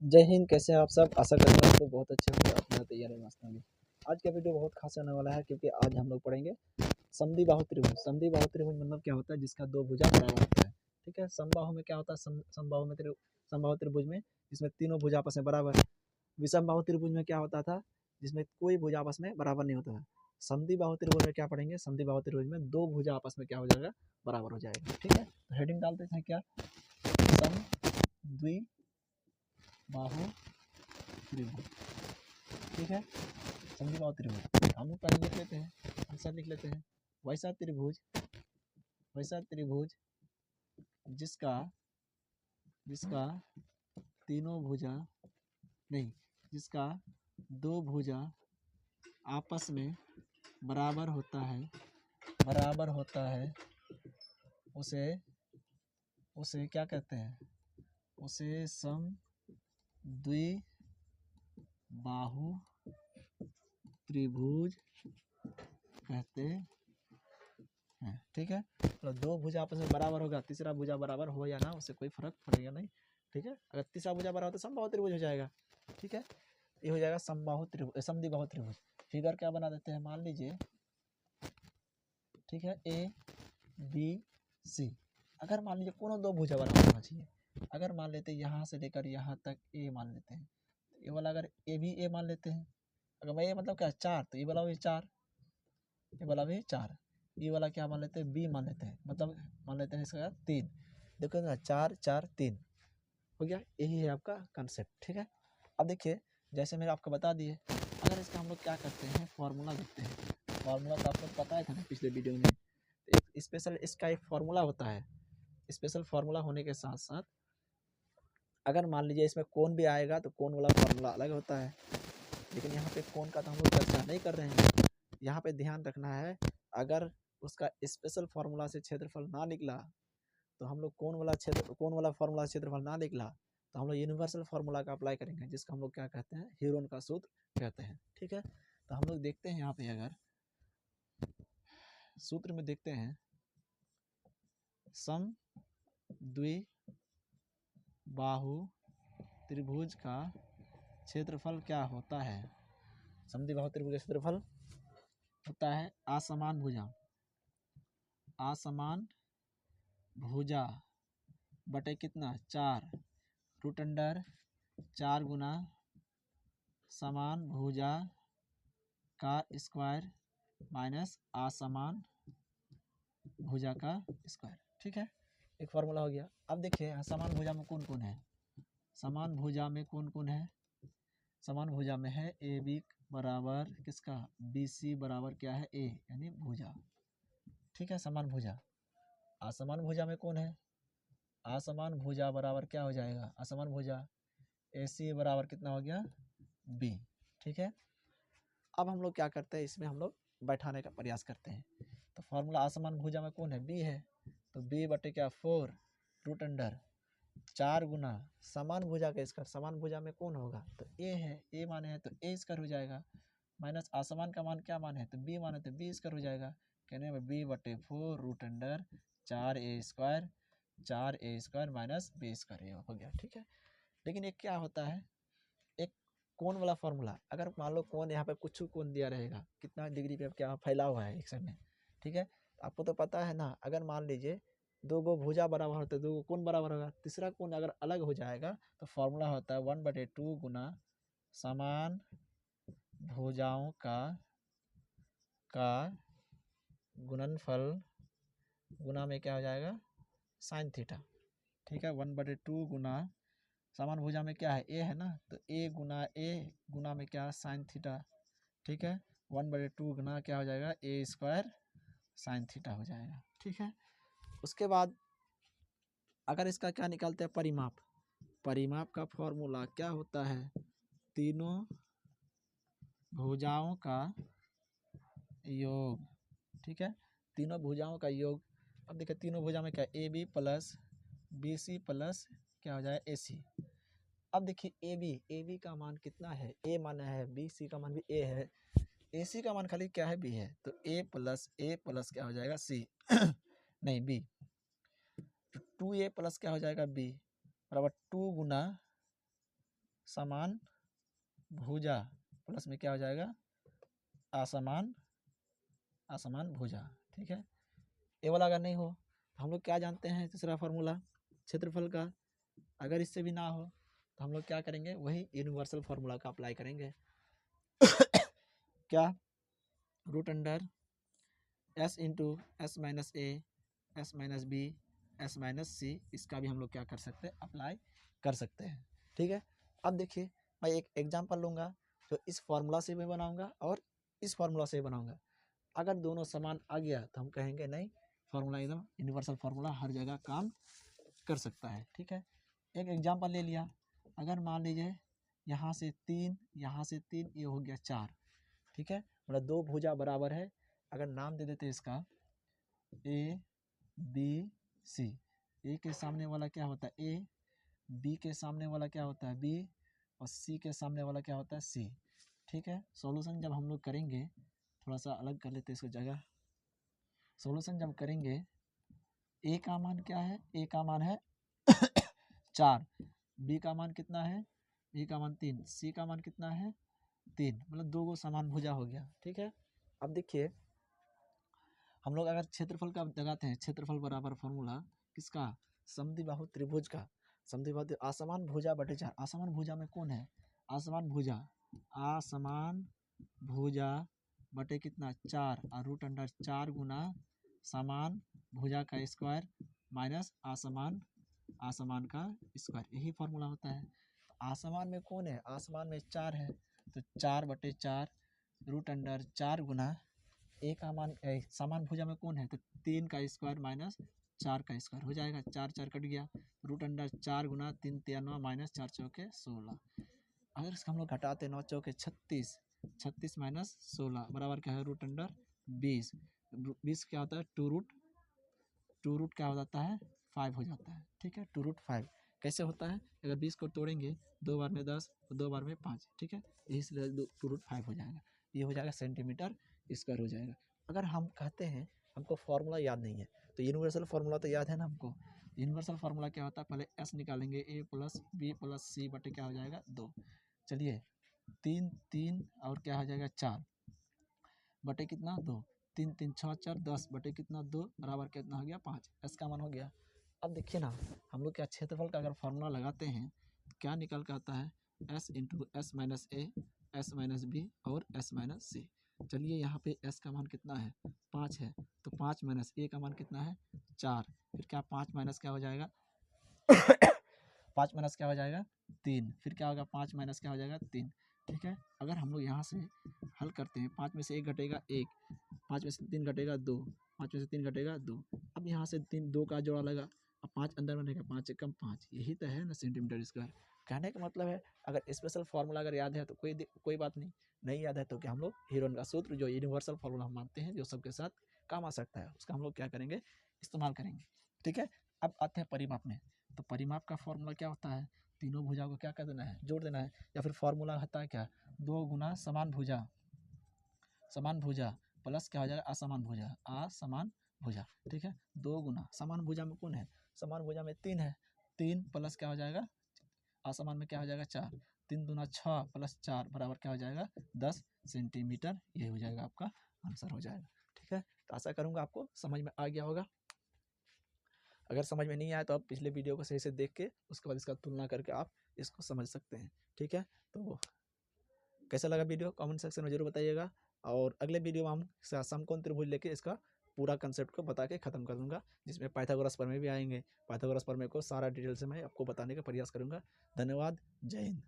जय हिंद। कैसे हैं आप सब? आशा करता हूँ आप लोग बहुत अच्छे होंगे। अपना तैयारी मस्त होंगे। आज का वीडियो बहुत खास होने वाला है क्योंकि आज हम लोग पढ़ेंगे समद्विबाहु त्रिभुज। समद्विबाहु त्रिभुज मतलब क्या होता है? जिसका दो भुजा बराबर होता है। ठीक है। समबाहु में क्या होता है? समबाहु त्रिभुज में जिसमें तीनों भुजा आपस में बराबर। विषमबाहु त्रिभुज में क्या होता था? जिसमें कोई भुजा आपस में बराबर नहीं होता था। समद्विबाहु त्रिभुज में क्या पढ़ेंगे? समद्विबाहु त्रिभुज में दो भुजा आपस में क्या हो जाएगा? बराबर हो जाएगा। ठीक है। तो हेडिंग डालते हैं क्या? समद्विबाहु त्रिभुज। ठीक है। समद्विबाहु त्रिभुज हम लोग पहले लिख लेते हैं, आंसर लिख लेते हैं। वैसा त्रिभुज जिसका तीनों भुजा नहीं, जिसका दो भुजा आपस में बराबर होता है, उसे क्या कहते हैं? उसे समद्विबाहु त्रिभुज कहते हैं। ठीक है। तो दो भुजा आपस में बराबर होगा, तीसरा भुजा बराबर हो या ना, उससे कोई फर्क पड़ेगा नहीं। ठीक है। अगर तीसरा भुजा बराबर हो तो समबाहु त्रिभुज हो जाएगा। ठीक है। ये हो जाएगा समद्विबाहु त्रिभुज। फिगर क्या बना देते हैं? मान लीजिए, ठीक है, ए बी सी। अगर मान लीजिए कोनो दो भुजा बराबर होना चाहिए। अगर मान लेते हैं यहाँ से लेकर यहाँ तक ए मान लेते हैं, ये वाला अगर ए भी ए मान लेते हैं, अगर मैं ये मतलब क्या 4, तो ये वाला भी 4, ये वाला भी 4, ये वाला क्या मान लेते हैं? बी मान लेते हैं, मतलब मान लेते हैं इसका 3। देखो ना, 4 4 3 हो गया। यही है आपका कंसेप्ट। ठीक है। अब देखिए, जैसे मैंने आपको बता दिए, अगर इसका हम लोग क्या करते हैं? फॉर्मूला देखते हैं। फॉर्मूला तो आपको बताया था ना पिछले वीडियो में। एक स्पेशल इसका एक फॉर्मूला होता है। स्पेशल फॉर्मूला होने के साथ साथ अगर मान लीजिए इसमें कोण भी आएगा तो कोण वाला फॉर्मूला अलग होता है, लेकिन यहाँ पे कोण का तो हम लोग चर्चा नहीं कर रहे हैं। यहाँ पे ध्यान रखना है, अगर उसका स्पेशल फॉर्मूला से क्षेत्रफल ना निकला तो हम लोग कोण वाला फॉर्मूला क्षेत्रफल ना निकला तो हम लोग यूनिवर्सल फॉर्मूला का अप्लाई करेंगे, जिसका हम लोग क्या कहते हैं? हीरोन का सूत्र कहते हैं। ठीक है। तो हम लोग देखते हैं यहाँ पे, अगर सूत्र में देखते हैं, समद्विबाहु त्रिभुज का क्षेत्रफल क्या होता है? समद्विबाहु त्रिभुज का क्षेत्रफल होता है असमान भुजा बटे कितना? 4 रूट अंडर 4 गुना समान भुजा का स्क्वायर माइनस असमान भुजा का स्क्वायर। ठीक है। एक फार्मूला हो गया। अब देखिए, समान भुजा में कौन कौन है? समान भुजा में कौन कौन है? समान भुजा में है ए बी बराबर किसका? बी सी बराबर क्या है? ए, यानी भुजा। ठीक है। समान भुजा। असमान भुजा में कौन है? असमान भुजा बराबर क्या हो जाएगा? असमान भुजा ए सी बराबर कितना हो गया? बी। ठीक है। अब हम लोग क्या करते हैं? इसमें हम लोग बैठाने का प्रयास करते हैं। तो फॉर्मूला असमान भुजा में कौन है? बी है, तो बी बटे क्या? 4 रूट अंडर 4 गुना समान भुजा का स्क्वायर। समान भुजा में कौन होगा? तो ए है, ए माने है तो ए स्क्वायर हो जाएगा, माइनस असमान का मान क्या मान है? तो बी माने तो बी स्क्वायर हो जाएगा। कहने में बी बटे 4 रूट अंडर 4 ए स्क्वायर माइनस बी स्क्वायर हो गया। ठीक है। लेकिन एक क्या होता है? एक कोण वाला फॉर्मूला, अगर मान लो कोण यहाँ पे कुछ कोण दिया रहेगा, कितना डिग्री पे क्या फैला हुआ है एक साइड में। ठीक है। आपको तो पता है ना, अगर मान लीजिए दो गो भुजा बराबर होता है, दो गो कोण बराबर होगा, तीसरा कोण अगर अलग हो जाएगा तो फॉर्मूला होता है 1/2 गुना समान भुजाओं का गुणनफल गुना में क्या हो जाएगा? Sine theta. ठीक है। 1/2 गुना समान भुजा में क्या है? ए है ना, तो ए गुना में क्या? Sine theta. ठीक है। 1/2 गुना क्या हो जाएगा? ए स्क्वायर साइन थीटा हो जाएगा। ठीक है। उसके बाद अगर इसका क्या निकालते हैं? परिमाप का फॉर्मूला क्या होता है? तीनों भुजाओं का योग। ठीक है। तीनों भुजाओं का योग। अब देखिए, तीनों भुजा में क्या? A B plus B C plus क्या हो जाएगा? ए सी। अब देखिए, ए बी का मान कितना है? ए माना है, बी सी का मान भी ए है, ए सी का मान खाली क्या है? बी है, तो ए प्लस क्या हो जाएगा? सी नहीं, बी। तो 2a प्लस क्या हो जाएगा? बी बराबर 2 गुना समान भुजा प्लस में क्या हो जाएगा असमान भुजा। ठीक है, ये वाला अगर नहीं हो तो हम लोग क्या जानते हैं तीसरा फार्मूला क्षेत्रफल का। अगर इससे भी ना हो तो हम लोग क्या करेंगे वही यूनिवर्सल फार्मूला का अप्लाई करेंगे। क्या root under s into S minus A S minus b s minus c, इसका भी हम लोग क्या कर सकते हैं अप्लाई कर सकते हैं। ठीक है, अब देखिए मैं एक एग्जांपल लूँगा जो इस फार्मूला से भी बनाऊंगा और इस फार्मूला से भी बनाऊंगा। अगर दोनों समान आ गया तो हम कहेंगे नहीं फार्मूला एकदम यूनिवर्सल फार्मूला हर जगह काम कर सकता है। ठीक है, एक एग्जांपल ले लिया। अगर मान लीजिए यहाँ से 3 यहाँ से 3 ये हो गया 4। ठीक है, मतलब दो भुजा बराबर है। अगर नाम दे देते इसका ए बी सी, ए के सामने वाला क्या होता है ए, बी के सामने वाला क्या होता है बी और सी के सामने वाला क्या होता है सी। ठीक है, सॉल्यूशन जब हम लोग करेंगे थोड़ा सा अलग कर लेते हैं इसको जगह। सॉल्यूशन जब करेंगे ए का मान क्या है, ए का मान है 4, बी का मान कितना है बी का मान 3, सी का मान कितना है 3, मतलब दो गो समान भुजा हो गया। ठीक है, अब देखिए हम लोग अगर क्षेत्रफल का लगाते हैं क्षेत्रफल बराबर फॉर्मूला किसका समद्विबाहु त्रिभुज का। समद्विबाहु असमान भुजा बटे 4, असमान भुजा में कौन है असमान भुजा बटे कितना 4 और रूट अंडर 4 गुना समान भुजा का स्क्वायर माइनस असमान का स्क्वायर, यही फॉर्मूला होता है। आसमान में कौन है आसमान में 4 है तो 4 बटे 4 रूट अंडर 4 गुना ए का मान समान भुजा में कौन है तो 3 का स्क्वायर माइनस 4 का स्क्वायर हो जाएगा। 4 4 कट गया, रूट अंडर 4 गुना 3 3 माइनस 4 चौके 16। अगर इसका हम लोग घटाते 9 चौके 36, 36 माइनस 16 बराबर क्या है रूट अंडर 20। 20 क्या होता है टू रूट क्या हो जाता है 5 हो जाता है। ठीक है, टू रूट 5 कैसे होता है अगर 20 को तोड़ेंगे 2 बार में 10 और 2 बार में 5। ठीक है, इसलिए टू रूट 5 हो जाएगा, ये हो जाएगा सेंटीमीटर स्क्वायर हो जाएगा। अगर हम कहते हैं हमको फार्मूला याद नहीं है तो यूनिवर्सल फार्मूला तो याद है ना हमको। यूनिवर्सल फार्मूला क्या होता है पहले एस निकालेंगे ए प्लस बी प्लस सी बटे क्या हो जाएगा 2। चलिए 3 3 और क्या हो जाएगा 4 बटे कितना 2, 3 3 6 4 10 बटे कितना 2 बराबर कितना हो गया 5, एस का मान हो गया। अब देखिए ना हम लोग क्या क्षेत्रफल का अगर फार्मूला लगाते हैं तो क्या निकल के आता है S into S minus A S minus B और एस माइनस सी। चलिए यहाँ पे एस का मान कितना है 5 है तो 5 माइनस ए का मान कितना है 4, फिर क्या 5 माइनस क्या हो जाएगा 5 माइनस क्या हो जाएगा 3, फिर क्या होगा 5 माइनस क्या हो जाएगा 3। ठीक है, अगर हम लोग यहाँ से हल करते हैं 5 में से 1 घटेगा 1, 5 में से 3 घटेगा 2, 5 में से 3 घटेगा 2। अब यहाँ से 3 2 का जोड़ा लगा, अब 5 अंदर में रहेगा 5 से कम 5, यही तो है ना सेंटीमीटर स्क्वायर। कहने का मतलब है अगर स्पेशल फार्मूला अगर याद है तो कोई बात नहीं, नहीं याद है तो क्या हम लोग हीरोन का सूत्र जो यूनिवर्सल फार्मूला हम मानते हैं जो सबके साथ काम आ सकता है उसका हम लोग क्या करेंगे इस्तेमाल करेंगे। ठीक है, अब आते हैं परिमाप में। तो परिमाप का फॉर्मूला क्या होता है तीनों भुजा को क्या कर देना है जोड़ देना है, या फिर फॉर्मूला होता है क्या 2 गुना समान भुजा प्लस क्या हो जाएगा असमान भुजा। ठीक है, 2 गुना समान भुजा में कौन है समान भुजा में 3 है, 3 प्लस क्या हो जाएगा असमान में क्या हो जाएगा 4, 3 दूना 6 प्लस 4 बराबर क्या हो जाएगा 10 सेंटीमीटर, ये हो जाएगा आपका आंसर हो जाएगा। ठीक है, तो आशा करूँगा आपको समझ में आ गया होगा। अगर समझ में नहीं आया तो आप पिछले वीडियो को सही से देख के उसके बाद इसका तुलना करके आप इसको समझ सकते हैं। ठीक है, तो कैसा लगा वीडियो कमेंट सेक्शन में जरूर बताइएगा, और अगले वीडियो में हम समकोण त्रिभुज लेके इसका पूरा कंसेप्ट को बता के खत्म कर दूंगा, जिसमें पाइथागोरस प्रमेय भी आएंगे। पाइथागोरस प्रमेय को सारा डिटेल से मैं आपको बताने का प्रयास करूंगा। धन्यवाद, जय हिंद।